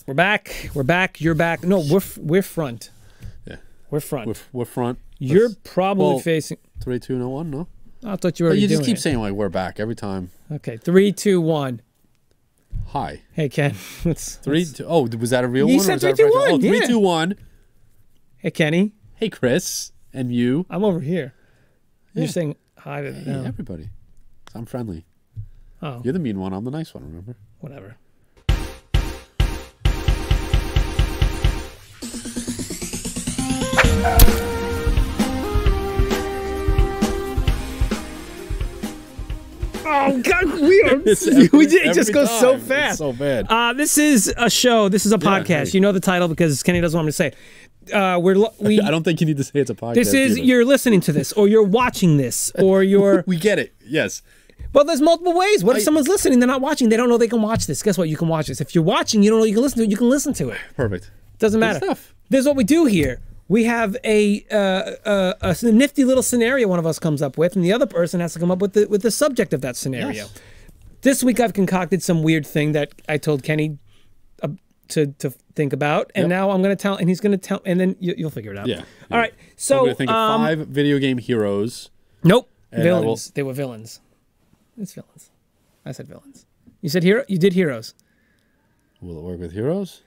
We're back. We're back. You're back. No, we're front. Yeah. We're front. We're front. You're probably facing 3, 2, no 1. No. I thought you were. You just keep saying like we're back every time. Okay. 3, 2, 1. Hi. Hey Ken. 3, 2. Oh, was that a real you one? Said or was 3, that 2, 1. Oh, 3, 2, 1. Hey Kenny. Hey Chris. And you. I'm over here. Yeah. You're saying hi to them. Everybody. I'm friendly. Oh. You're the mean one. I'm the nice one. Remember? Whatever. Oh God, we did. It just goes so fast. It's so bad. This is a show. This is a podcast. Hey. You know the title because Kenny doesn't want me to say it. I don't think you need to say it's a podcast. This is either. You're listening to this, or you're watching this, or you're. We get it. Yes. Well, there's multiple ways. What if someone's listening? They're not watching. They don't know they can watch this. Guess what? You can watch this. If you're watching, you don't know you can listen to it. You can listen to it. Perfect. Doesn't matter. This is what we do here. We have a nifty little scenario one of us comes up with, and the other person has to come up with the subject of that scenario. Yes. This week I've concocted some weird thing that I told Kenny to think about, and now I'm going to tell, and he's going to tell, and then you'll figure it out. Yeah. All right. So I'm going to think of 5 video game heroes. Nope. Villains. They were villains. It's villains. I said villains. You said hero. You did heroes. Will it work with heroes?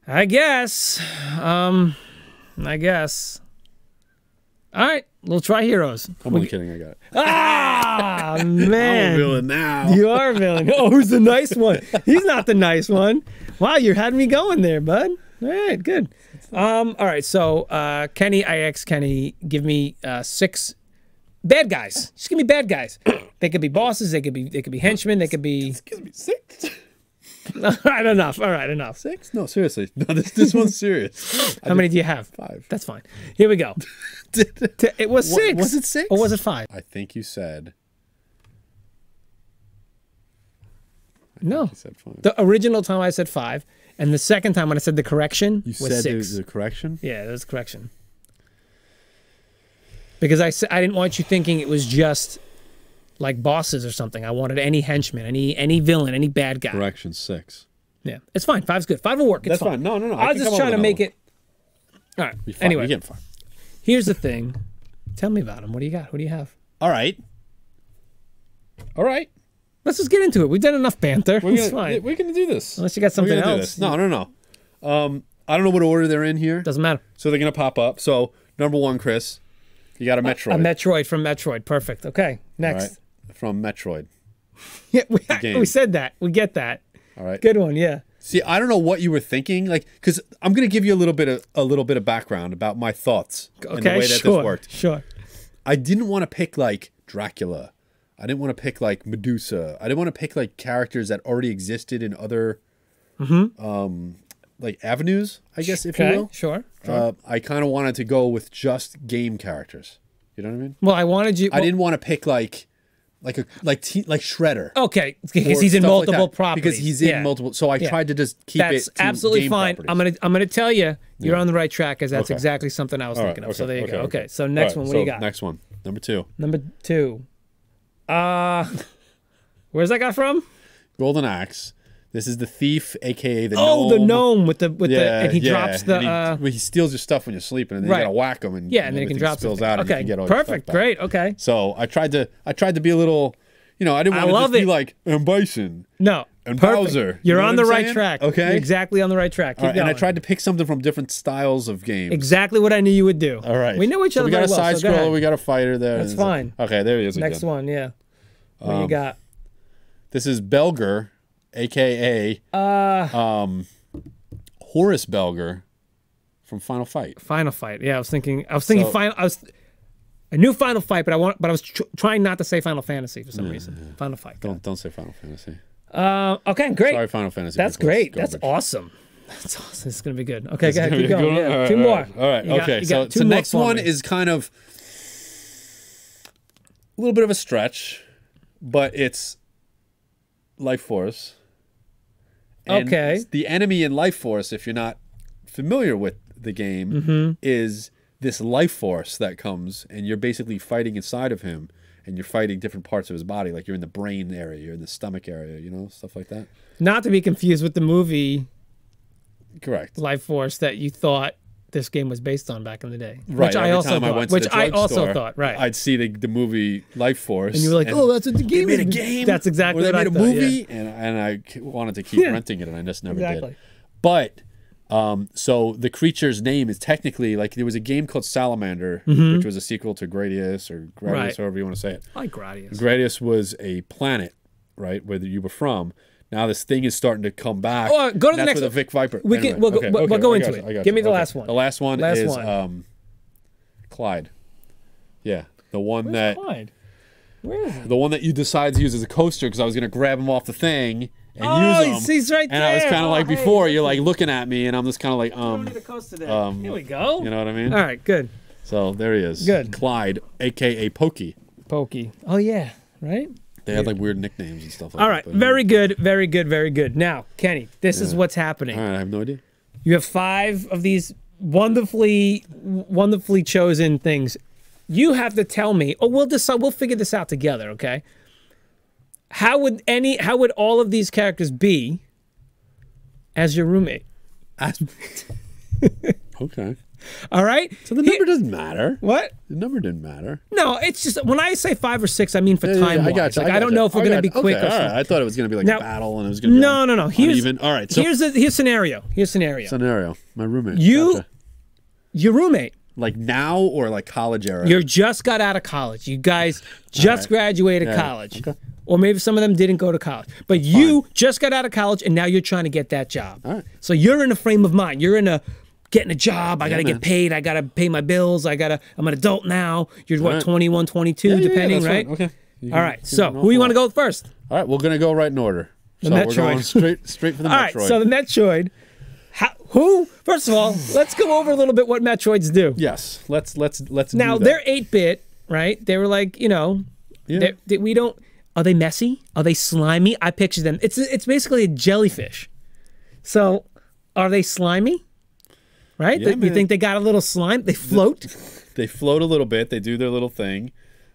I guess. I guess. All right, we'll try heroes. I'm only kidding. I got it. Ah, man. I'm a villain now. You are a villain. Oh, who's the nice one? He's not the nice one. Wow, you had me going there, bud. All right, good. All right, so Kenny, I asked Kenny, give me 6 bad guys. Just give me bad guys. They could be bosses. They could be henchmen. They could be. Excuse me, 6. All right, enough. All right, enough. 6? No, seriously. No, this one's serious. How many do you have? 5. That's fine. Here we go. It was 6. Was it 6? Or was it 5? I think you said. No. You said 5. The original time I said 5, and the second time when I said the correction You was said 6. the correction? Yeah, that was correction. Because I didn't want you thinking it was just like bosses or something. I wanted any henchman, any villain, any bad guy. Correction 6. Yeah, it's fine. 5's good. 5 will work. It's That's fine. No. I was just trying to make it. All right. Anyway, you get 5. Here's the thing. Tell me about him. What do you got? What do you have? All right. Let's just get into it. We've done enough banter. It's fine. We're gonna do this. Unless you got something else. No. I don't know what order they're in here. Doesn't matter. So they're gonna pop up. So number 1, Chris, you got a Metroid. A Metroid from Metroid. Perfect. Okay. Next. All right. From Metroid. Yeah, we said that. We get that. All right. Good one. Yeah. See, I don't know what you were thinking, like, because I'm gonna give you a little bit of background about my thoughts and the way that this worked. Sure. I didn't want to pick like Dracula. I didn't want to pick like Medusa. I didn't want to pick like characters that already existed in other, like avenues, I guess, if you will. Sure. I kind of wanted to go with just game characters. You know what I mean? Well, I wanted you. I didn't want to pick like Shredder. Okay, because he's in multiple properties. Because he's in multiple. So I tried to just keep it. That's absolutely fine. Properties. I'm gonna tell you, you're on the right track, because that's exactly something I was thinking of. So there you go. Okay. So next one, what do you got? Next one, number 2. Number 2. Where's that guy from? Golden Axe. This is the thief, aka the gnome. Oh, the gnome with the and he drops the. And he steals your stuff when you're sleeping, and then you gotta whack him, and then he can drop spills out. Okay, and you can get all your perfect, stuff back. great, okay. So I tried to be a little, I didn't want to just be like Bison. No. And Perfect. Bowser. You're on the right track. Okay. You're exactly on the right track. Keep going. And I tried to pick something from different styles of games. Exactly what I knew you would do. All right. We know each other we got very a well, side so go ahead. scroller, we got a fighter there. That's fine. Okay, there he is Next again. one, yeah. What do you got? This is Belger, aka Horace Belger from Final Fight. Final Fight. Yeah, I was thinking Final. I knew Final Fight, but I was trying not to say Final Fantasy for some reason. Yeah. Final Fight. Don't say Final Fantasy. Okay, great. Sorry, Final Fantasy. That's great. That's awesome. That's awesome. This is gonna be good. Okay, go ahead. Keep going. Yeah. Right, 2 more. All right. Okay. So the next one is kind of a little bit of a stretch, but it's Life Force. And the enemy in Life Force, if you're not familiar with the game, is this life force that comes, and you're basically fighting inside of him, and you're fighting different parts of his body. Like you're in the brain area, you're in the stomach area, stuff like that. Not to be confused with the movie Correct. life force that you thought this game was based on back in the day. Right. Which I also thought. Which I also thought. Right. I'd see the movie Life Force, and you were like, "Oh, that's what the game." They made a game. That's exactly what I thought. They made a movie, yeah. and I wanted to keep renting it, and I just never Exactly. did. But so the creature's name is technically like there was a game called Salamander, which was a sequel to Gradius or Gradius, however you want to say it. I like Gradius. Gradius was a planet, right, where you were from. Now this thing is starting to come back. Oh, go to the next. That's where the Vic Viper. We can. We'll go into it. Give me the last one. The last one is Clyde. Yeah, the one Where's that. Clyde? Where is he? The one that you decided to use as a coaster because I was going to grab him off the thing and use him. He's right there. And I was kind of like before, you're like looking at me, and I'm just kind of like, I don't need a coaster there. Here we go. You know what I mean? All right, good. So there he is. Good. Clyde, aka Pokey. Pokey. Oh yeah, right. They had like weird nicknames and stuff like All that. right, very good, very good, very good. Now, Kenny, this is what's happening. All right, I have no idea. You have 5 of these wonderfully chosen things. You have to tell me. Oh, we'll decide. We'll figure this out together, okay? How would all of these characters be as your roommate? Okay. All right. So the number doesn't matter. What? The number didn't matter. No, it's just when I say 5 or 6, I mean for time. I got you. Like, I don't know if we're going to be quick or something. I thought it was going to be like a battle and it was going to be No. Here's all right. So here's scenario. Scenario. My roommate. Your roommate. Like now or like college era? You just got out of college. You guys just graduated college. Okay. Or maybe some of them didn't go to college. But you just got out of college and now you're trying to get that job. All right. So you're in a frame of mind. You're in a getting a job. I got to get paid. I got to pay my bills. I'm an adult now. You're what, 21, 22, depending, right? Fine. Okay. All right. So who you want to go with first? All right. We're going to go right in order. The so Metroid. We're going straight for the Metroid. All right. So the Metroid. First of all, let's go over a little bit what Metroids do. Yes. Let's Now, do that. they're 8-bit, right? They were like, we don't. Are they messy? Are they slimy? I picture them. It's basically a jellyfish. So, are they slimy? Right? Yeah, You think they got a little slime? They float? They float a little bit. They do their little thing.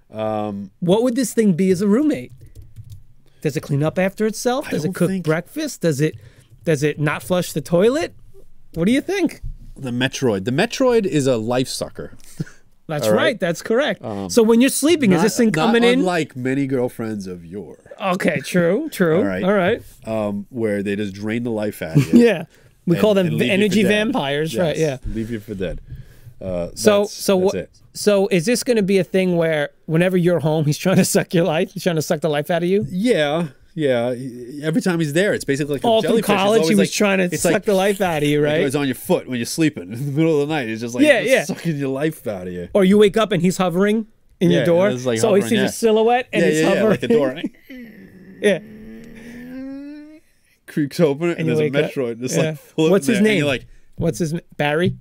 What would this thing be as a roommate? Does it clean up after itself? Does it cook breakfast? Does it not flush the toilet? What do you think? The Metroid. The Metroid is a life sucker. That's right. That's correct. So when you're sleeping, is this thing coming in? Unlike many girlfriends of yore. Okay, true. All right. All right. Where they just drain the life out of you. Yeah. We call them and leave you energy for dead. vampires, Yes, right? Yeah. Leave you for dead. So is this going to be a thing where whenever you're home, he's trying to suck your life? He's trying to suck the life out of you? Yeah. Every time he's there, it's basically like all a jellyfish. through college, he was trying to suck the life out of you, right? It's on your foot when you're sleeping in the middle of the night. It's just like sucking your life out of you. Or you wake up and he's hovering in your door, like so he sees a silhouette and he's hovering. like the door. Yeah. Creaks open it and there's a Metroid just like floating. What's his name? You're like, what's his name? Barry?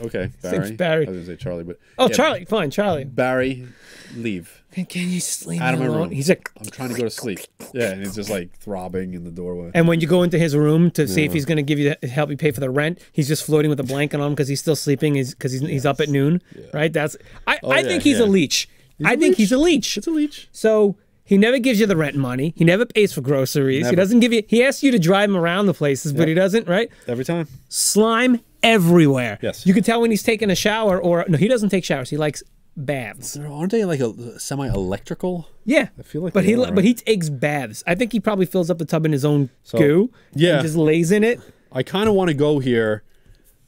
Okay, His name's Barry. I was gonna say Charlie, but Charlie, fine, Charlie. Barry, leave. Can you just leave out of my alone? room. He's like, I'm trying to go to sleep. Yeah, and he's just like throbbing in the doorway. And when you go into his room to see if he's going to give you help you pay for the rent, he's just floating with a blanket on him because he's still sleeping. Because he's up at noon, right? That's I think he's a leech. I think he's a leech. It's a leech. So he never gives you the rent money. He never pays for groceries. Never. He doesn't give you. He asks you to drive him around the places, but he doesn't. Right? Every time. Slime everywhere. Yes. You can tell when he's taking a shower, or no, he doesn't take showers. He likes baths. Aren't they like a semi-electrical? Yeah, I feel like but they are. but he takes baths. I think he probably fills up the tub in his own goo. Yeah, and just lays in it. I kind of want to go here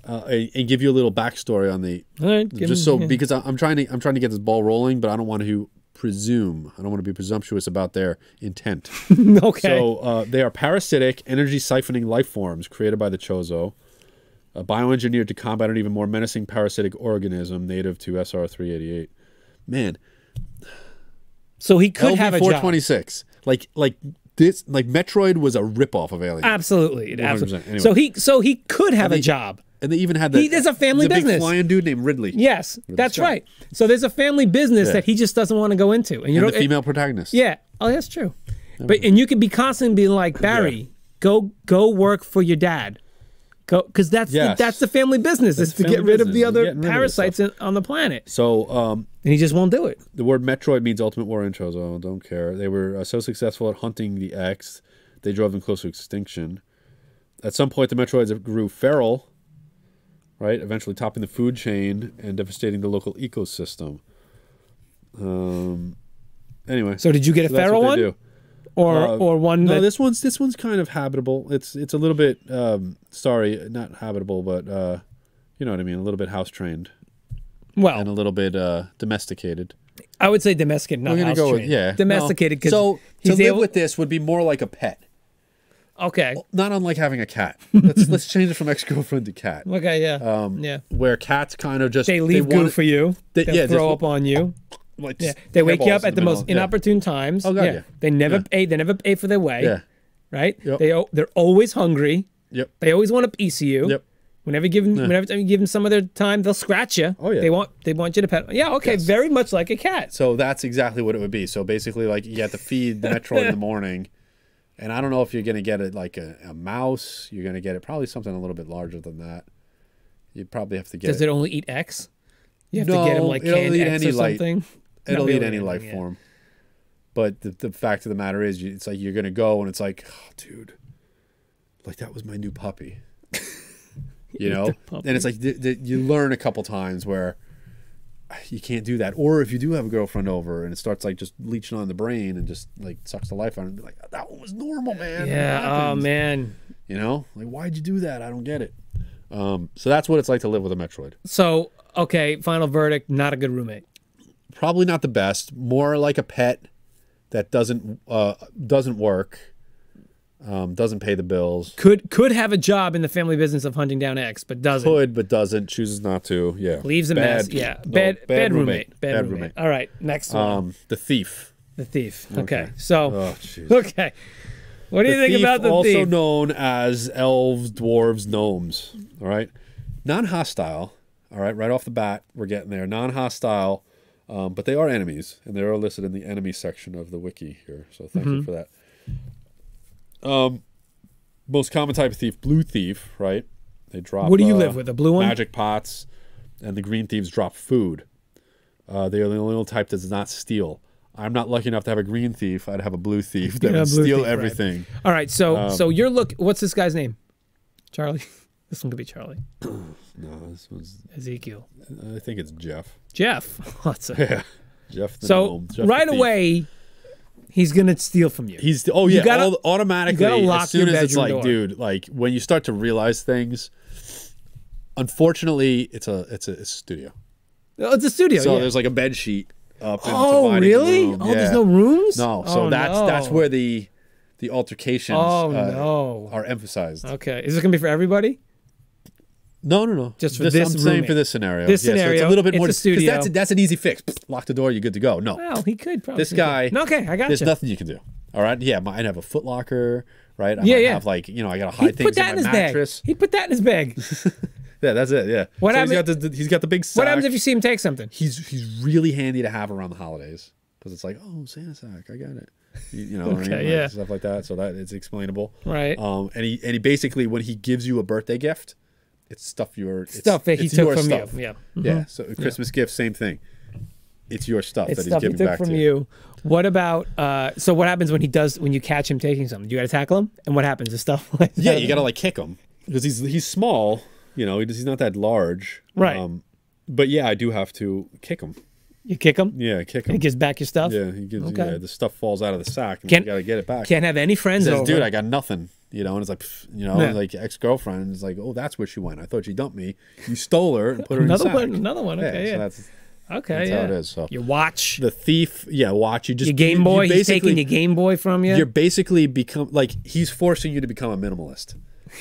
and give you a little backstory on the All right, because I'm trying to get this ball rolling, but I don't want to presume. I don't want to be presumptuous about their intent. Okay. So they are parasitic, energy siphoning life forms created by the Chozo. Bioengineered to combat an even more menacing parasitic organism native to SR388. Man. So he could have a job. LV-426. Like Metroid was a ripoff of Alien. Absolutely. Absolutely. Anyway. So he could have a job. And they even had there's a family business. Big flying dude named Ridley. Yes, that's right. So there's a family business that he just doesn't want to go into. And the female protagonist. Yeah. Oh, that's true. And you could be constantly being like, Barry, go work for your dad. Because that's the family business, is to get rid of the other parasites on the planet. So, and he just won't do it. The word Metroid means ultimate warrior in Chozo. Don't care. They were so successful at hunting the X, they drove them close to extinction. At some point, the Metroids grew feral, right? Eventually topping the food chain and devastating the local ecosystem. Anyway. So did you get a feral one? Or one no, that... this one's kind of habitable. It's a little bit sorry, not habitable, but you know what I mean, a little bit house trained. Well, and a little bit domesticated. I would say domesticated, not house trained. Yeah, domesticated. No. So to live with this would be more like a pet. Okay. Not unlike having a cat. Let's change it from ex-girlfriend to cat. Okay, yeah. Yeah. Where cats kind of just they leave goo for you. They throw up on you. Like they wake you up at the most inopportune times. Oh god, yeah. They never ate. They never ate for their way. Yeah. Right. Yep. They're always hungry. Yep. They always want a piece of you. Yep. Whenever you give them some of their time, they'll scratch you. Oh yeah. They want you to pet. Yeah. Okay. Yes. Very much like a cat. So that's exactly what it would be. So basically, like you have to feed the Metroid in the morning, and I don't know if you're gonna get it like a mouse. You're gonna get it probably something a little bit larger than that. You'd probably have to get. Does it only eat X? You have to get him like canned X or something. It'll eat any life form. But the fact of the matter is, it's like you're gonna go and it's like, oh, dude, like that was my new puppy. You know, and it's like you learn a couple times where you can't do that. Or if you do have a girlfriend over and it starts like just leeching on the brain and just like sucks the life out of it, like that one was normal, man. Yeah. Oh man. You know, like why'd you do that? I don't get it. So that's what it's like to live with a Metroid. So okay, final verdict: not a good roommate. Probably not the best. More like a pet that doesn't work, doesn't pay the bills. Could have a job in the family business of hunting down X, but doesn't. Could, but doesn't. Chooses not to. Yeah. Leaves a mess. Yeah. Bad roommate. Bad roommate. All right. Next one. The thief. The thief. Okay. So. Oh, jeez. Okay. What do you think about the thief? Also known as elves, dwarves, gnomes. All right. Non-hostile. All right. Right off the bat, we're getting there. Non-hostile. But they are enemies, and they are listed in the enemy section of the wiki here. So thank you for that. Most common type of thief, blue thief, right? They drop. What do you live with? A blue one? Magic pots, and the green thieves drop food. They are the only type that does not steal. I'm not lucky enough to have a green thief. I'd have a blue thief that would steal everything. Right. All right, so you're what's this guy's name? Charlie. This one could be Charlie. No, this one's Ezekiel. I think it's Jeff. Jeff. Yeah. Jeff. Jeff right away, he's gonna steal from you. Automatically. You gotta lock as soon your as it's like, door. dude, like when you start to realize things. Unfortunately, it's a studio. Oh, it's a studio. So yeah. there's like a bed sheet up. Oh, really? Room. Oh, there's no rooms. No. So that's where the altercations are emphasized. Okay. Is this gonna be for everybody? No. Just for this I'm saying for this scenario. This scenario, so it's a little bit more. A studio. That's an easy fix. Lock the door. You're good to go. No. Well, he could probably. This guy. Okay, I got There's you. nothing you can do. All right. Yeah. I'd have a foot locker. Right. I might have like I gotta hide things in my mattress. He put that in his bag. Yeah, that's it. Yeah. What he's got the big sack. What happens if you see him take something? He's really handy to have around the holidays because it's like, oh, Santa sack, I got it. You know, okay, what I mean? yeah, stuff like that. So that it's explainable, right? And he basically when he gives you a birthday gift, it's stuff that he took from you. Yeah, yeah. So a Christmas gift, same thing. It's your stuff that he's giving back from to you. What about so what happens when you catch him taking something? You got to tackle him, and what happens? The stuff like that? Yeah, you got to like kick him because he's small. You know, he's not that large. Right. But yeah, I do have to kick him. You kick him? Yeah, kick him. He gives back your stuff? Yeah, he gives. Okay. Yeah, the stuff falls out of the sack, and you got to get it back. Can't have any friends over. Dude, I got nothing. You know, and it's like, like ex-girlfriend is like, oh, that's where she went. I thought she dumped me. You stole her and put her in the sack. Another one. Okay, yeah. So that's how it is. So your watch. The thief, watch. Your Game Boy. He's taking your Game Boy from you. You're basically he's forcing you to become a minimalist.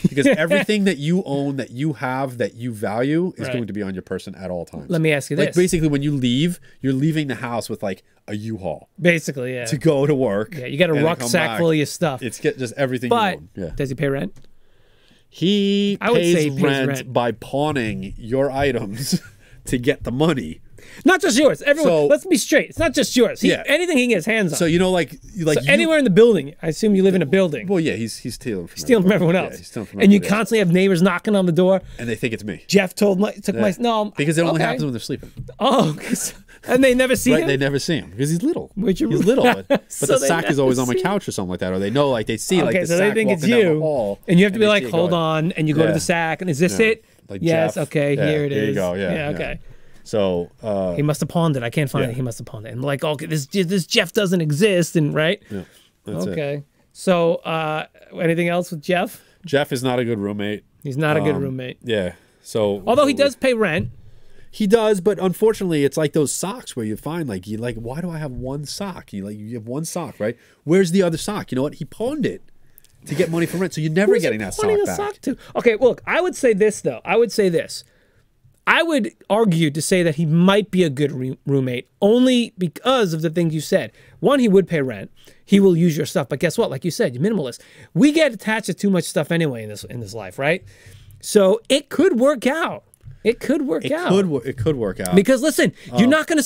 Because everything that you own, that you have, that you value is going to be on your person at all times. Let me ask you this. Like basically when you leave, you're leaving the house with like a U-Haul. Basically, yeah. To go to work. Yeah, you got a rucksack full of your stuff. It's just everything you own. Yeah. Does he pay rent? He pays rent by pawning your items to get the money. Not just yours. Everyone, let's be straight. It's not just yours. Anything he can get his hands on. So anywhere in the building. I assume you live in a building. Well, yeah, he's stealing from everyone else. Yeah, he's stealing from and you constantly have neighbors knocking on the door. And they think it's me. Jeff took my no because it only happens when they're sleeping. Oh, And they never see him? They never see him because he's little. He's little, but so the sack is always on my couch or something like that, or they know, like they see, like the so sack they think walking it's down the you, hall, and you have to be like, hold on, and you go to Yeah. the sack, and is this it? Like yes. Jeff. Okay. Yeah, Here it is. Here you go. Yeah. Okay. So he must have pawned it. I can't find it. He must have pawned it. And like, okay, this Jeff doesn't exist, and right? Yeah. That's okay. it. So anything else with Jeff? Jeff is not a good roommate. He's not a good roommate. Yeah. So although he does pay rent. He does, but unfortunately, it's like those socks where you find like why do I have one sock? You have one sock, right? Where's the other sock? You know what? He pawned it to get money for rent, so you're never getting that sock back. Sock to? Okay, look, I would say this though. I would argue to say that he might be a good roommate only because of the things you said. One, he would pay rent. He will use your stuff, but guess what? Like you said, you're minimalist. We get attached to too much stuff anyway in this life, right? So it could work out. It could work out. It could work out. Because listen, you're not going to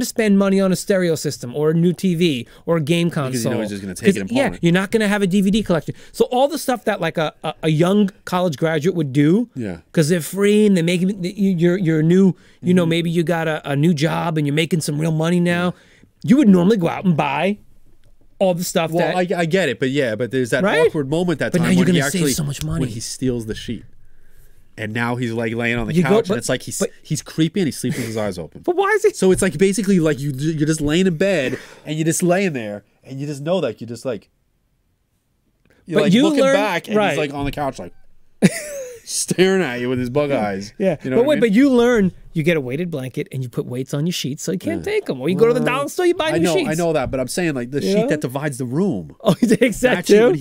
spend money on a stereo system or a new TV or a game console. Because you know he's just going to take it and pawn it. You're not going to have a DVD collection. So all the stuff that like a young college graduate would do, because they're free and they make you're new. You know, maybe you got a new job and you're making some real money now. You would normally go out and buy all the stuff. Well, I get it, but there's that awkward moment that but time now you're when he gonna actually save so much money. when he steals the sheet. And now he's like laying on the couch, and it's like he's creepy and he sleeps with his eyes open. But why is he? So it's like basically like you're just laying in bed and you're just laying there and you just know that you're just like looking back and he's like on the couch like staring at you with his bug eyes. Yeah, you know but wait, I mean? but you learn. You get a weighted blanket and you put weights on your sheets so you can't take them. Or you go to the dollar store, you buy new sheets. I know that, but I'm saying like the sheet that divides the room. Oh, he takes that too?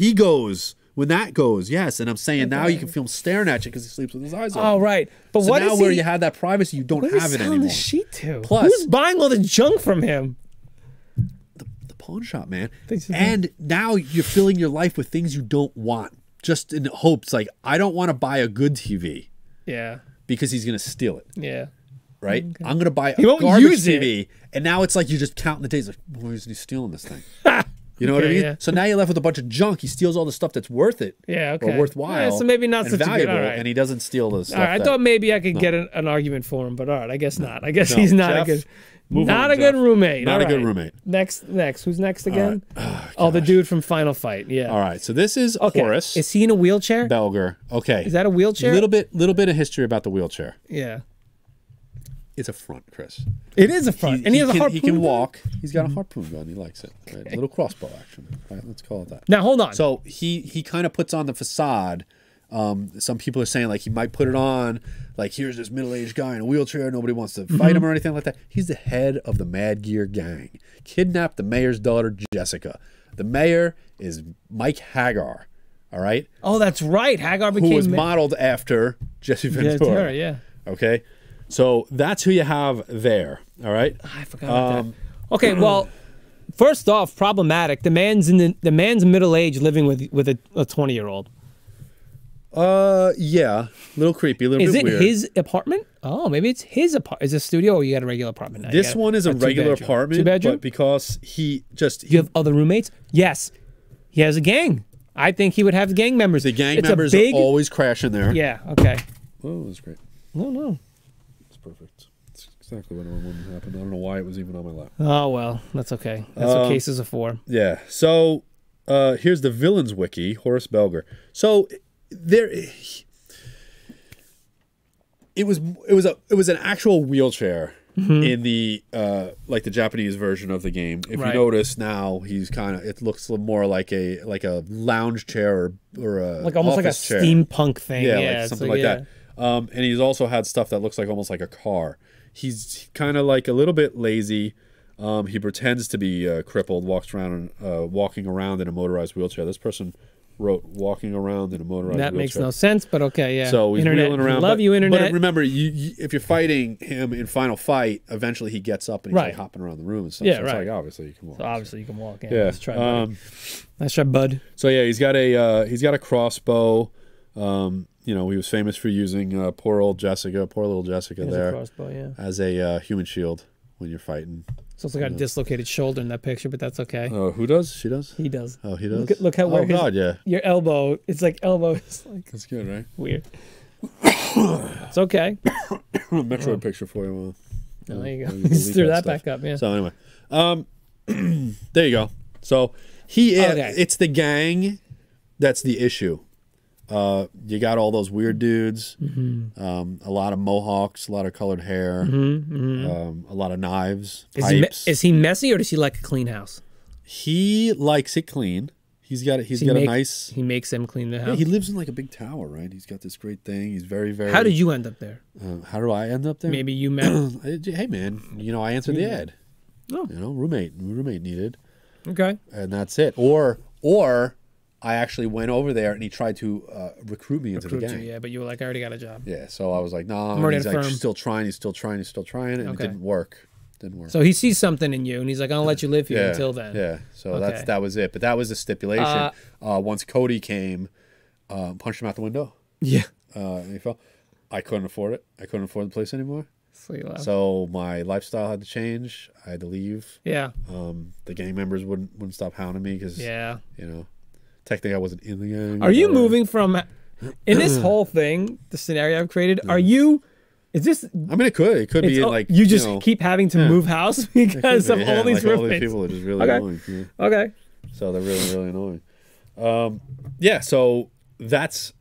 When that goes, yes, and I'm saying now you can feel him staring at you because he sleeps with his eyes open. Oh, right. But so what now is where you had that privacy, you don't have it anymore. The sheet to? Plus, who's buying all the junk from him? The pawn shop, man. And now you're filling your life with things you don't want, just in hopes like I don't want to buy a good TV. Yeah. Because he's gonna steal it. Yeah. Right? Okay. I'm gonna buy a garbage TV, and now it's like you're just counting the days. Like, why isn't he stealing this thing? You know what I mean? Yeah. So now you're left with a bunch of junk. He steals all the stuff that's worth it. Yeah, okay. Or worthwhile. Yeah, so maybe not such valuable, a good. Right. And he doesn't steal the stuff. All right, I thought maybe I could get an argument for him, but all right, I guess not. I guess he's not Jeff, a good roommate. Not a good roommate. Next. Who's next again? Oh, the dude from Final Fight. Yeah. All right, so this is Horace. Is he in a wheelchair? Belger. Okay. Is that a wheelchair? Little bit of history about the wheelchair. Yeah. It's a front, Chris. It is a front. And he has a harpoon. He can walk. He's got a harpoon gun. He likes it. Right? A little crossbow action. Right? Let's call it that. Now, hold on. So he kind of puts on the facade. Some people are saying like he might put it on. Like, here's this middle-aged guy in a wheelchair. Nobody wants to fight him or anything like that. He's the head of the Mad Gear gang. Kidnapped the mayor's daughter, Jessica. The mayor is Mike Hagar. All right? Oh, that's right. Hagar became... Who was modeled after Jesse Ventura. Yeah. Okay? So that's who you have there, all right? I forgot about that. Okay, well, first off, problematic. The man's middle age living with a 20-year-old. Yeah, a little creepy, a little bit weird. Is it his apartment? Oh, maybe it's his apartment. Is it a studio or you got a regular apartment now? This one is a regular apartment, but because you have other roommates? Yes, he has a gang. I think he would have gang members. The gang members are always crashing there. Yeah. Okay. Oh, that's great. No. Perfect. That's exactly what I wanted to happen. I don't know why it was even on my lap. Oh, well, that's okay. That's what cases are for. Yeah. So here's the villains wiki, Horace Belger. So there it was an actual wheelchair in the like the Japanese version of the game. If you notice now, he's kind of, it looks more like a lounge chair or a like almost like a chair. Steampunk thing. Yeah, like something like that. And he's also had stuff that looks like almost like a car. He's kind of like a little bit lazy. He pretends to be crippled, walking around in a motorized wheelchair. This person wrote walking around in a motorized wheelchair. That makes no sense, but okay, yeah. So he's wheeling around. Love you, Internet. But remember, if you're fighting him in Final Fight, evenally he gets up and he's like hopping around the room and stuff. Yeah, so it's like, obviously you can walk. So obviously you can walk. Yeah. Let's try, buddy. Let's try, bud. So yeah, he's got a crossbow. You know, he was famous for using poor little Jessica there as a human shield when you're fighting. So it's like a dislocated shoulder in that picture, but that's okay. Oh, who does? She does? He does. Oh, he does? Look how your elbow, it's like elbow is like... That's good, right? Weird. It's okay. Metroid picture for you. Oh, there you go. Just threw that back up. Yeah. So anyway, there you go. So it's the gang that's the issue. You got all those weird dudes, a lot of mohawks, a lot of colored hair, a lot of knives, pipes. Is he messy or does he like a clean house? He likes it clean. He's got a nice. He makes them clean the house. Yeah, he lives in like a big tower, right? He's got this great thing. He's very, very. How did you end up there? How do I end up there? Maybe you met. Hey man, I answered the ad. Oh. Roommate needed. Okay. And that's it. Or I actually went over there and he tried to recruit me into the gang. Yeah, but you were like, I already got a job. Yeah, so I was like, no. I'm already he's at like, firm. still trying, and it didn't work. So he sees something in you, and he's like, "I'll let you live here until then." Yeah. So that was it. But that was the stipulation. Once Cody came, punched him out the window. Yeah. And he fell. I couldn't afford it. I couldn't afford the place anymore. So my lifestyle had to change. I had to leave. Yeah. The gang members wouldn't stop hounding me because technically I wasn't in the gang. Are you moving from in this whole thing? The scenario I've created. Are you? Is this? I mean, it could be like you just keep having to move house because of all these roommates. All these people are just really annoying. Yeah. Okay. So they're really, really annoying. So that's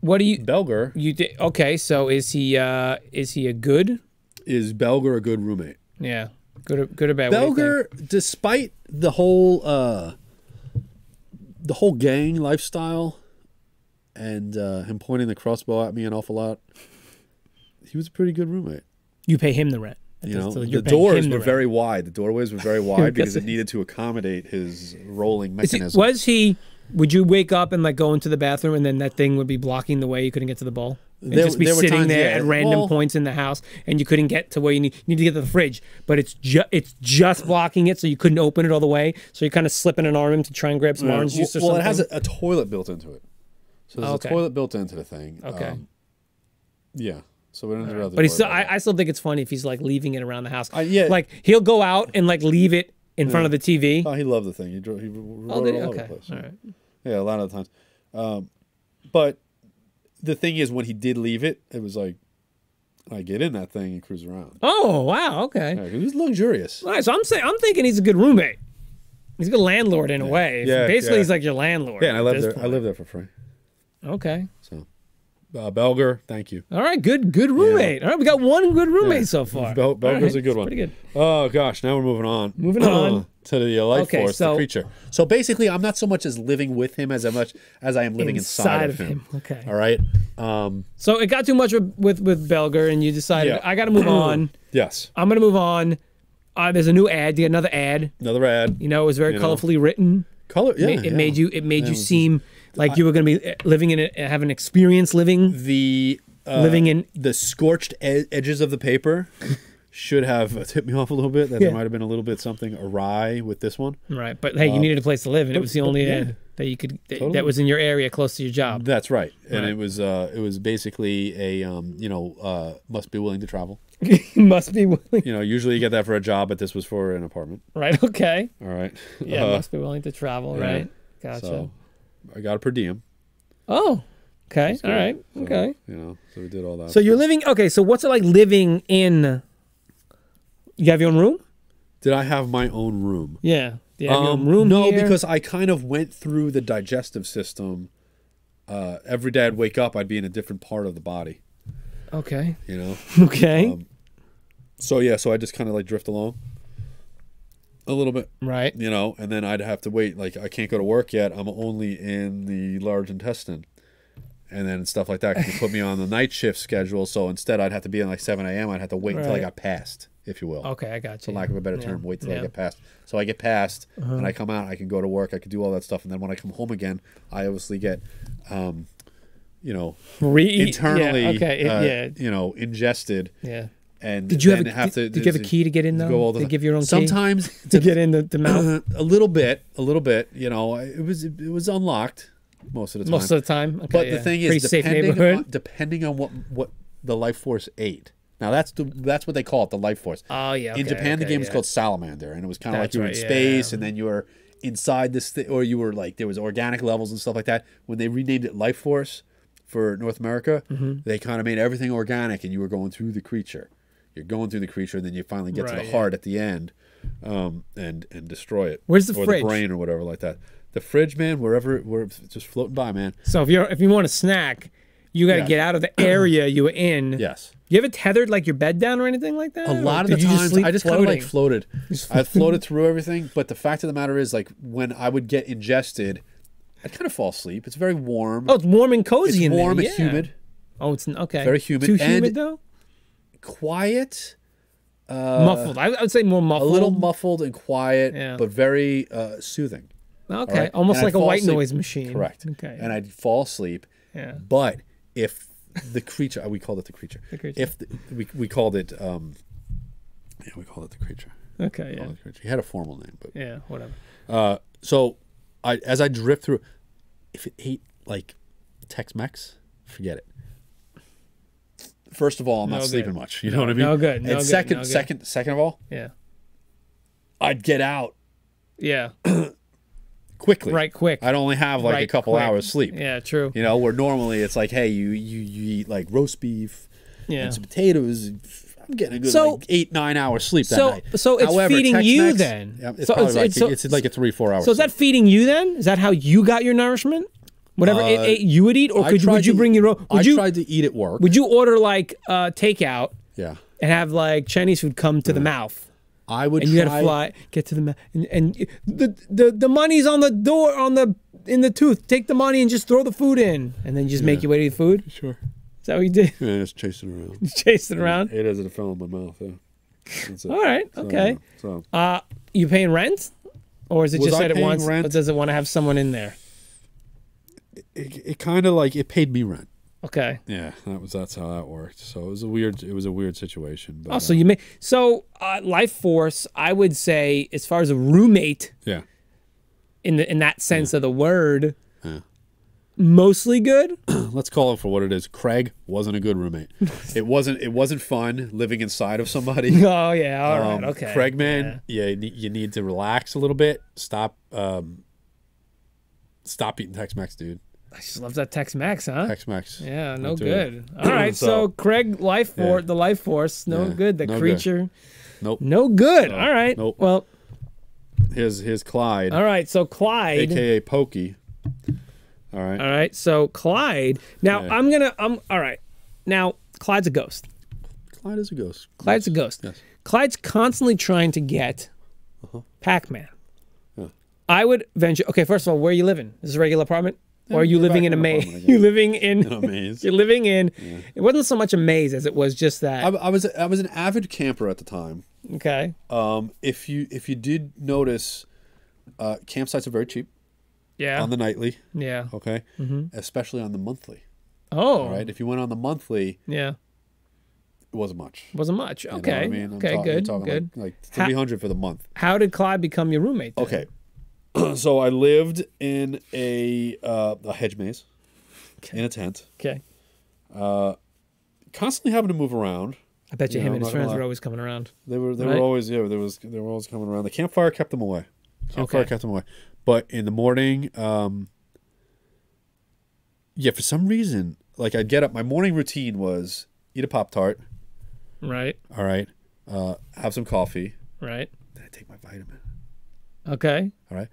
what do you Belger? Okay. So is he a good? Is Belger a good roommate? Yeah. Good or bad? Belger, despite the whole gang lifestyle and him pointing the crossbow at me an awful lot. He was a pretty good roommate. You pay him the rent. The doors were very wide. The doorways were very wide because it needed to accommodate his rolling mechanism. Would you wake up and like go into the bathroom and then that thing would be blocking the way you couldn't get to the bowl? And just be sitting there at random points in the house and you couldn't get to where you need to get to the fridge, but it's just blocking it so you couldn't open it all the way. So you're kind of slipping an arm in to try and grab some orange juice or something. Well, it has a toilet built into it. So there's a toilet built into the thing. Okay. Yeah. So we don't have to. But I still think it's funny if he's like leaving it around the house. Yeah. Like he'll go out and like leave it in front of the TV. Oh, he loved the thing. He rode it all over the place. All right. Yeah, a lot of the times. But the thing is, when he did leave it, it was like, I get in that thing and cruise around. Oh wow, okay. Yeah, he was luxurious. All right, so I'm thinking he's a good roommate. He's a good landlord in a way. Yeah, basically, he's like your landlord. Yeah, and I lived there for free. Okay. So. Belger, thank you. All right, good roommate. All right, we got one good roommate so far. Belger's a good one. Pretty good. Oh gosh, now we're moving on. To the life force, the creature. So basically, I'm not so much as living with him as much as I am living inside of him. Okay. All right. So it got too much with Belger, and you decided I got to move on. Yes. I'm gonna move on. There's a new ad. You got another ad. Another ad. It was very colorfully written. It made you seem like you were going to be living in it, have an experience living. Living in the scorched edges of the paper should have tipped me off a little bit. That there might have been a little bit something awry with this one. Right, but hey, you needed a place to live, and it was the only ad that you could that was in your area, close to your job. That's right, and it was basically a must be willing to travel. Must be willing. Usually you get that for a job, but this was for an apartment. Right. Okay. All right. Yeah, must be willing to travel. Yeah. Right. Gotcha. So I got a per diem. Oh. Okay. All right. So, okay. So we did all that. So you're living. Okay. So what's it like living in? You have your own room? Did I have my own room? Yeah. Do you have your own room? No, here? because I kind of went through the digestive system. Every day I'd wake up, I'd be in a different part of the body. Okay. Okay. So I just kind of like drift along a little bit. Right. And then I'd have to wait. Like I can't go to work yet. I'm only in the large intestine. And then stuff like that. 'Cause you put me on the night shift schedule. So instead I'd have to be in like 7 a.m. I'd have to wait until I got passed, if you will. Okay, I got you. For lack of a better term, wait till I get passed. So I get passed and I come out, I can go to work, I can do all that stuff. And then when I come home again, I obviously get, internally, ingested. Yeah. And did you have a key to get in though? Did you give your own key? Sometimes to get in the mouth? A little bit. It was unlocked most of the time. Most of the time. Okay, but the thing is, depending on what the life force ate. Now that's what they call it, the life force. Oh yeah. Okay, in Japan, the game is called Salamander, and it was kind of like you were in space, and then you were inside this thing, or you were like there was organic levels and stuff like that. When they renamed it Life Force for North America, they kind of made everything organic, and you were going through the creature. you're going through the creature, and then you finally get to the heart at the end, and destroy it. Where's the or fridge? The brain or whatever like that. The fridge, man, wherever we're just floating by, man. So if you want a snack, you got to get out of the area you were in. Yes. You ever tethered like your bed down or anything like that? A lot of the times, I just kind of like floated. I floated through everything, but the fact of the matter is, like when I would get ingested, I'd kind of fall asleep. It's very warm. Oh, it's warm and cozy in there. It's warm. It's humid. Oh, it's okay. Very humid. Too humid though. Quiet. Muffled. I would say more muffled. A little muffled and quiet, but very soothing. Okay, right? Almost like a white noise machine. Correct. Okay. And I'd fall asleep. Yeah. But if the creature, we called it the creature. If we called it, we called it the creature. Okay. Yeah. He had a formal name, but yeah, whatever. So as I drift through, if it ate like Tex-Mex, forget it. First of all, I'm not sleeping much. You know what I mean? No good. No and good. Second of all, yeah, I'd get out. Yeah. Quickly. Right, quick. I'd only have like a couple hours sleep. Yeah, true. You know, where normally it's like, hey, you eat like roast beef and some potatoes. I'm getting a good like 8-9 hours sleep that night. So it's feeding you then. Yeah, it's probably it's like a 3-4 hours. So is that feeding you then? Is that how you got your nourishment? Whatever it ate, you would eat, or would you bring your own? I tried to eat at work. Would you order like takeout? Yeah. And have like Chinese food come to the mouth. I would. And you gotta fly, get to the mouth, and the money's on the door, in the tooth. Take the money and just throw the food in, and then you just make your way to the food. Sure. Is that what you did? Yeah, just chasing around. Just chasing around. It as it fell in my mouth. Yeah. That's it. All right. Okay. You paying rent, or is it just that it wants? Or does it want to have someone in there? It kind of like it paid me rent. Okay. Yeah, that's how that worked. So it was a weird situation. But, so you Life Force, I would say, as far as a roommate. Yeah. In that sense of the word. Yeah. Mostly good. Let's call it for what it is. Craig wasn't a good roommate. It wasn't fun living inside of somebody. Oh yeah. All right. Okay. Craig, man. Yeah. You need to relax a little bit. Stop eating Tex-Mex, dude. I just love that Tex-Mex, huh? Tex-Mex. Yeah, no good. All right, so Craig, the Life Force, no good. The creature, good. Nope. No good. All right. Nope. Well, here's Clyde. All right, so Clyde, AKA Pokey. All right. All right, so Clyde. Now all right. Now Clyde's a ghost. Clyde is a ghost. Clyde's a ghost. Yes. Clyde's constantly trying to get Pac-Man. I would venture. Okay, first of all, where are you living? Is this a regular apartment? Or are you living in a maze? You're living in a maze. You're living in. Yeah. It wasn't so much a maze as it was just that. I was an avid camper at the time. Okay. If you did notice, campsites are very cheap. Yeah. On the nightly. Yeah. Okay. Especially on the monthly. Oh. All right. If you went on the monthly. Yeah. It wasn't much. Wasn't much. Okay. You know what I mean? Okay. Good. Good. Like 300 for the month. How did Clyde become your roommate then? Okay. So I lived in a hedge maze, in a tent. Okay. Constantly having to move around. I bet him and his friends were always coming around. They were always they were always coming around. The campfire kept them away. Kept them away. But in the morning, for some reason, like I'd get up. My morning routine was eat a Pop-Tart. Right. All right. Have some coffee. Right. Then I take my vitamin. Okay. All right.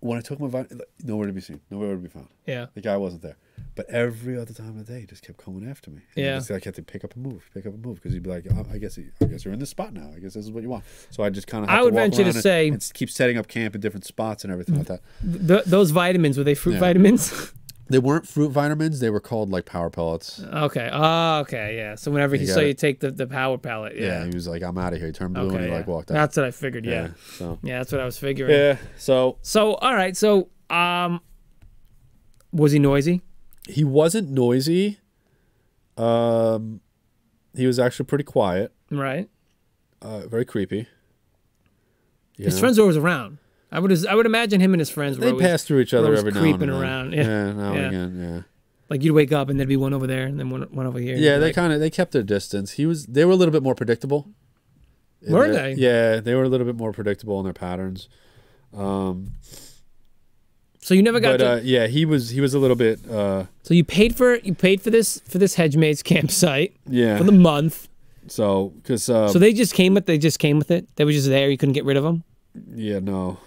When I took my vitamin, nowhere to be seen, nowhere to be found. Yeah. The guy wasn't there. But every other time of the day, he just kept coming after me. And I had to pick up and move, because he'd be like, oh, I guess you're in this spot now. I guess this is what you want. So I just kind of. I would venture to say, and keep setting up camp in different spots and everything like that. Those vitamins, were they fruit vitamins? They weren't fruit vitamins. They were called like power pellets. Okay. Oh, okay. Yeah. So whenever he saw you take the power pellet. Yeah. He was like, I'm out of here. He turned blue and he like walked out. That's what I figured. Yeah. So. Yeah, that's what I was figuring. Yeah. So all right. So was he noisy? He wasn't noisy. He was actually pretty quiet. Right. Very creepy. His friends were always around. I would imagine him and his friends were always pass through each other every now and then. Creeping around. Yeah, now and again, yeah. Like you'd wake up and there'd be one over there and then one over here. Yeah, they kept their distance. They were a little bit more predictable. Were they? Yeah, they were a little bit more predictable in their patterns. So you never got But yeah, he was a little bit. So you paid for this Hedgemates campsite. Yeah. For the month. So because so they just came with it. They were just there. You couldn't get rid of them. Yeah, no.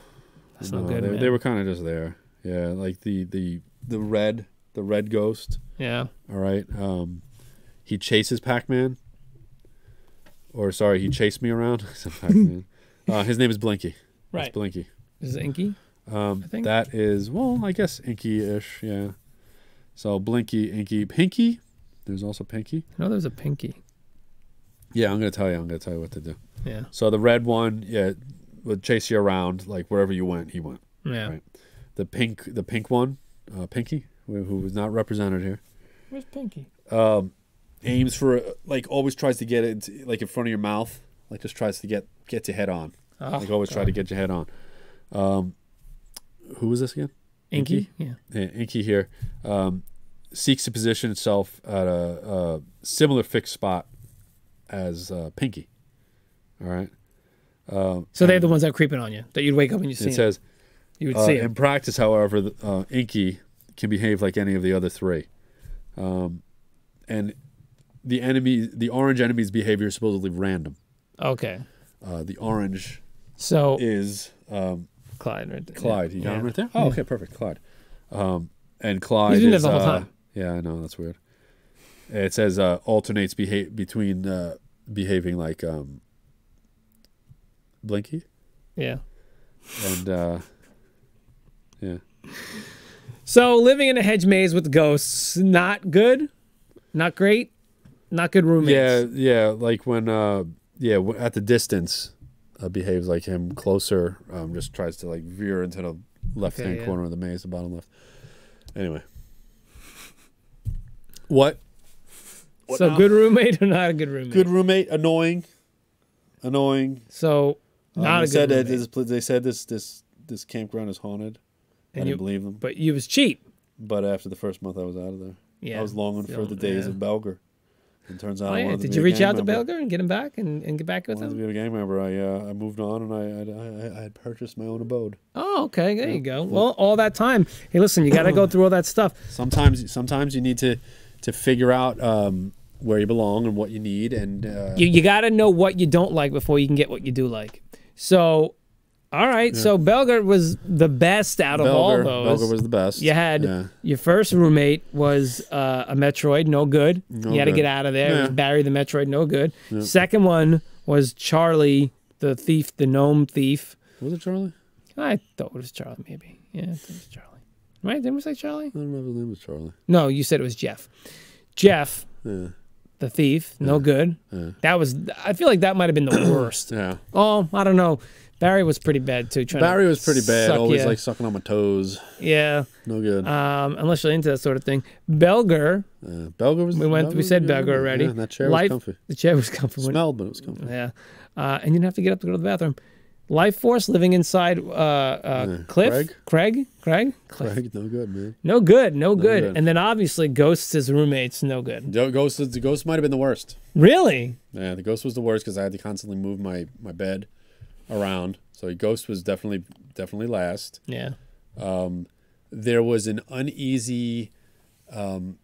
That's not good. They were kind of just there. Yeah, like the red ghost. Yeah. All right. He chases Pac-Man. Or sorry, he chased me around. Pac-Man. His name is Blinky. Right. It's Blinky. Is it Inky? I think that is, well, I guess Inky-ish. Yeah. So Blinky, Inky, Pinky. There's also Pinky. I know there's a Pinky. Yeah, I'm gonna tell you what to do. Yeah. So the red one, yeah, would chase you around like wherever you went, he went. Yeah. Right. The pink one, Pinky, who was not represented here. Where's Pinky? Aims for like always tries to get it like in front of your mouth, like just tries to get you head on. Oh, like always try to get you head on. Who was this again? Inky? Yeah. Inky here seeks to position itself at a similar fixed spot as Pinky. All right. So they're the ones that are creeping on you, that you'd wake up and you see. It says, you would see it. In practice, however, Inky can behave like any of the other three. And the orange enemy's behavior is supposedly random. Okay. The orange is Clyde right there. Clyde. You got him right there? Oh, okay, perfect. Clyde. And Clyde He's been there the whole time. Yeah, I know, that's weird. It says alternates between behaving like Blinky. Yeah. And yeah. So living in a hedge maze with ghosts, not good, not great, not good roommates. Yeah, like when at the distance behaves like him. Closer, just tries to like veer into the left-hand corner of the maze, the bottom left. Anyway. What So now? Good roommate or not a good roommate? Good roommate, annoying. So not a good roommate. They said this campground is haunted. I didn't believe them. But you was cheap. But after the first month, I was out of there. Yeah, I was longing for the days of Belger. It turns out. Did you reach out to Belger and get him back and get back with him? I wanted to be a gang member. I moved on and I had purchased my own abode. Oh, okay. There you go. Well, all that time. Hey, listen, you got to go through all that stuff. Sometimes you need to figure out where you belong and what you need, and you got to know what you don't like before you can get what you do like. So, all right. Yeah. So Belger was the best out of all those. Belger was the best. You had your first roommate was a Metroid, no good. You had to get out of there. Yeah. Barry the Metroid, no good. Yeah. Second one was Charlie the thief, the gnome thief. Was it Charlie? I thought it was Charlie, maybe. Yeah, I thought it was Charlie. Right? Didn't we say Charlie? I don't know if his name was Charlie. No, you said it was Jeff. Jeff, the thief, no good. Yeah. That was. I feel like that might have been the worst. Yeah. Oh, I don't know. Barry was pretty bad too. Barry was pretty bad. Always like sucking on my toes. Yeah. No good. Unless you're into that sort of thing. Belger. Belger was. We said Belger already. Yeah, that chair was comfy. The chair was comfy. Smelled, but it was comfy. Yeah. And you didn't have to get up to go to the bathroom. Life Force living inside Cliff. Craig, no good, man. No good. And then obviously Ghosts as roommates, no good. The Ghost might have been the worst. Really? Yeah, the Ghost was the worst because I had to constantly move my bed around. So Ghost was definitely last. Yeah. There was an uneasy, I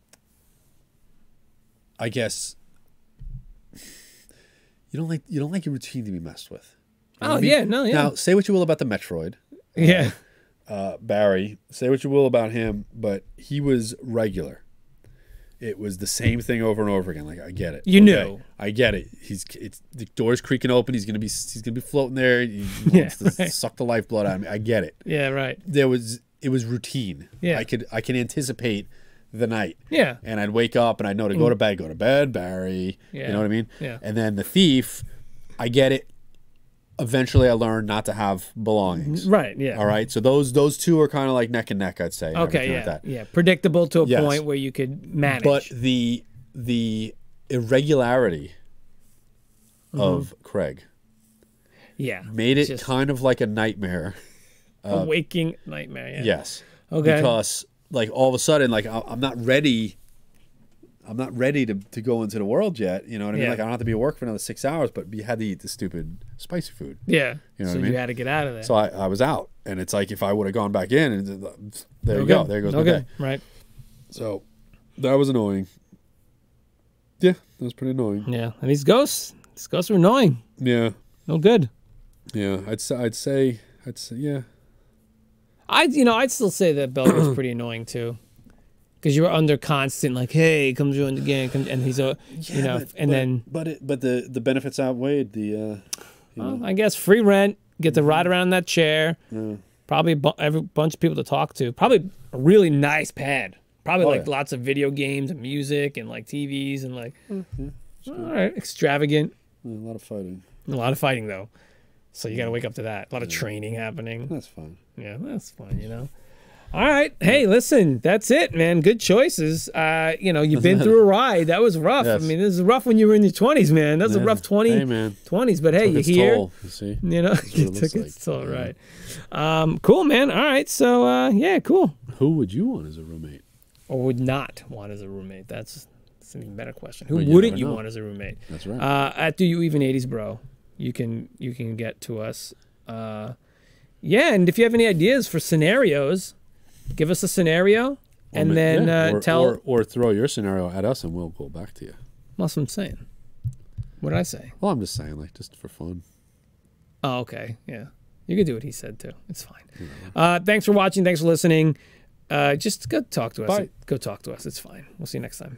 guess. You don't like your routine to be messed with. You know what I mean? Yeah, no, yeah. Now, say what you will about the Metroid. Yeah. Barry. Say what you will about him, but he was regular. It was the same thing over and over again. Like, I get it. You knew. I get it. The door's creaking open. He's gonna be floating there. He wants to suck the lifeblood out of me. I get it. Yeah, right. It was routine. Yeah. I can anticipate the night. Yeah. And I'd wake up and I'd know to go to bed. Go to bed, Barry. Yeah. You know what I mean? Yeah. And then the thief, I get it. Eventually, I learned not to have belongings. Right. Yeah. All right. So those two are kind of like neck and neck, I'd say. Okay. Yeah. Like yeah. Predictable to a point where you could manage. But the irregularity of Craig, made it kind of like a nightmare. A waking nightmare. Yeah. Yes. Okay. Because like all of a sudden, like I'm not ready I'm not ready to go into the world yet. You know what I mean? Yeah. Like I don't have to be at work for another 6 hours, but you had to eat the stupid spicy food. Yeah. You know so what I mean? you had to get out of there. So I was out, and it's like if I would have gone back in, and there you go. There goes my day. Right. So that was annoying. Yeah, that was pretty annoying. Yeah, and these ghosts are annoying. Yeah. No good. Yeah, I'd say, yeah. I'd still say that Belgium was pretty annoying too, because you were under constant like, hey, come join the gang, and he's a, but the benefits outweighed the. I guess free rent, get to ride around in that chair, Yeah. probably every bunch of people to talk to, probably a really nice pad, probably lots of video games and music and like TVs and like, all right, extravagant. Yeah, a lot of fighting. A lot of fighting though, so you got to wake up to that. A lot of training happening. That's fine. Yeah, that's fun, you know. All right. Hey, listen, that's it, man. Good choices. You've been through a ride. That was rough. Yes. I mean, this is rough when you were in your 20s, man. That was a rough 20s. But hey, you're here. Toll, you see? You know, you took its toll, right. Cool, man. All right. So, yeah, cool. Who would you want as a roommate? Or would not want as a roommate? That's an even better question. Who wouldn't you want as a roommate? That's right. At Do You Even 80s, bro? You can get to us. Yeah, and if you have any ideas for scenarios, give us a scenario, and then tell or throw your scenario at us, and we'll go back to you. That's what I'm saying. What did I say? Well, I'm just saying, like, just for fun. Oh, okay. Yeah, you can do what he said too. It's fine. Thanks for watching. Thanks for listening. Just go talk to us. Bye. Go talk to us. It's fine. We'll see you next time.